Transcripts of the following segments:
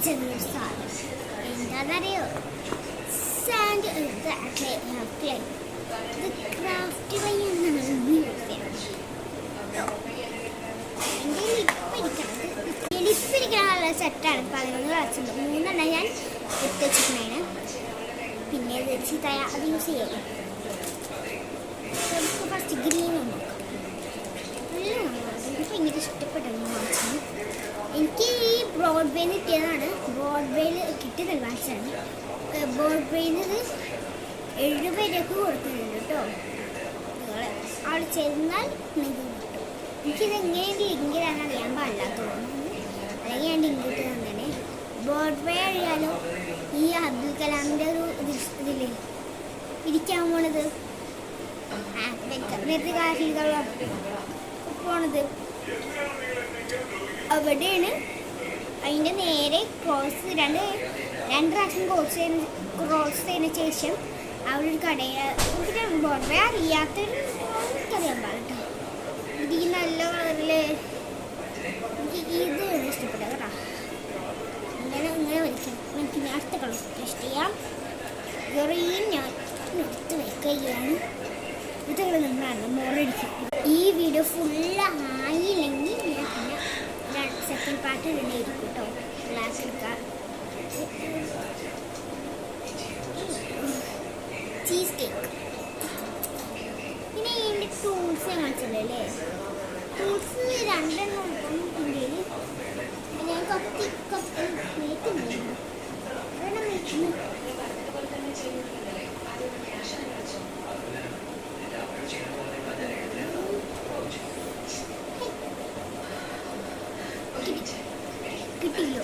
ചെറിയൊരു സാധനം എന്താണെന്നറിയോ? Sand clay. ഇത് ക്രാഫ്റ്റ് വഴിയാണ് യൂസ് ചെയ്യുന്നത്. എൻ്റെ ലിപ്പിരിക്കാനുള്ള സെറ്റാണ് 11 കളേഴ്സുണ്ട്. 3 ഞാൻ എടുത്ത് വെച്ചിട്ടുണ്ടാണ്. പിന്നെ അത് യൂസ് ചെയ്യാം. നമുക്ക് ഫസ്റ്റ് ഗ്രീൻ നോക്കാം. എനിക്ക് ഭയങ്കര ഇഷ്ടപ്പെട്ടു വാങ്ങിച്ചത്. എനിക്ക് ഈ ബ്രോഡ്വേയിൽ കിട്ടിയതാണ്. ബ്രോഡ്വേയിൽ കിട്ടിയത് വാങ്ങിച്ചതാണ്. ബ്രോഡ്വേയിൽ ഇത് 70 രൂപയ്ക്ക് കൊടുക്കുന്നുണ്ട് കേട്ടോ. അവിടെ ചെന്നാൽ നിങ്ങൾക്ക് കിട്ടും. എനിക്കിത് എങ്ങനെയാണ് ലിങ്ക് തരാൻ അറിയാൻ പാടില്ല തോന്നുന്നു. അല്ലെങ്കിൽ ഞാൻ ലിങ്ക് ഇട്ട് തന്നെ. ബ്രോഡ്വേ അറിയാലോ, ഈ അബ്ദുൽ കലാമിൻ്റെ ഒരു ഇതില്ലേ ഇരിക്കാൻ പോണത്, പോണത് അവിടെയാണ്. അതിൻ്റെ നേരെ ക്രോസ് രണ്ട് പ്രാവശ്യം ക്രോസ് ചെയ്തതിന് ശേഷം അവിടെ ഒരു കടയിൽ ബ്രോഡ്വേ അറിയാത്തൊരു എനിക്കറിയാൻ പാടില്ല. എനിക്ക് നല്ല കളറിൽ എനിക്ക് ഇത് ഇഷ്ടപ്പെട്ട കേട്ടോ. ഇങ്ങനെ വലിക്കണം. എനിക്ക് അടുത്ത കളർ ടെസ്റ്റ് ചെയ്യാം. ഗ്രീൻ ഞാൻ എടുത്ത് വെക്കുകയാണ്. ഇത് നമ്മളാണ് മോളടിക്കും. ഈ വീഡിയോ ഫുള്ള് ആയില്ലെങ്കിൽ ഞാൻ സെക്കൻഡ് പാർട്ട് ഇടണമായിരിക്കും കേട്ടോ. ക്ലാസ് എടുക്കാം. Cheese cake. പിന്നെ ഇതിൻ്റെ ടൂൾസ് ഞാൻ കാണിച്ചല്ലേ. ടൂൾസ് 2 ഉണ്ടെങ്കിൽ ഞാൻ കത്തി മേക്കുന്നുണ്ട്. കിട്ടില്ലോ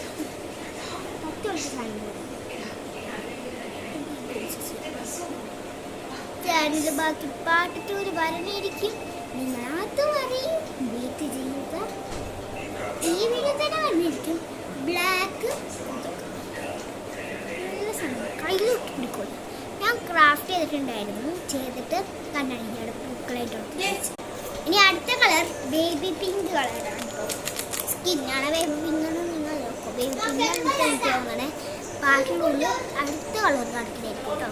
ചാനൽ ബാക്കി പാർട്ട് 2 വരണേയിരിക്കും. നിങ്ങളത് പറയും, വെയിറ്റ് ചെയ്യുക. ഈ വീഡിയോ തന്നെ വന്നിരിക്കും. ബ്ലാക്ക് നല്ല സാധനം കയ്യിലോട്ട് പിടിക്കും. ഞാൻ ക്രാഫ്റ്റ് ചെയ്തിട്ട് കണ്ണാടിയുടെ പൂക്കളായിട്ട്. ഇനി അടുത്ത കളർ ബേബി പിങ്ക് കളറാണ് കേട്ടോ. സ്കിന്നാണ് ബേബി പിങ്ക് എന്ന് നിങ്ങൾ നോക്കും. ബേബി പിങ്ക് എനിക്ക് അങ്ങനെ ബാക്കിയുള്ള അടുത്ത കളർ കാണിക്കുന്നതായിരിക്കും കേട്ടോ.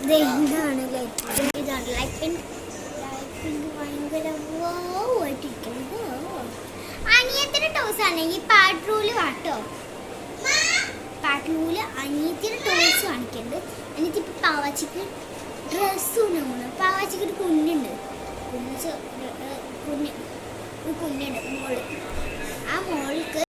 ഇത് എന്താണ് ഇതാണ് ലൈറ്റ് പിങ്ക്. ഭയങ്കര വായിട്ടിരിക്കുന്നത്. അനിയത്തിന് ടോസ് ആണെങ്കിൽ പാട്രൂല് കാട്ടോ. പാട്രൂല് അനിയത്തിന് ടോസ് കാണിക്കുന്നുണ്ട്. എന്നിട്ട് ഇപ്പം പാവാച്ചിക്ക് ഡ്രസ്സും നമ്മൾ പാവാച്ചിക്ക് ഒരു കുഞ്ഞുണ്ട്. കുഞ്ഞുണ്ട് മോള്. ആ മോൾക്ക്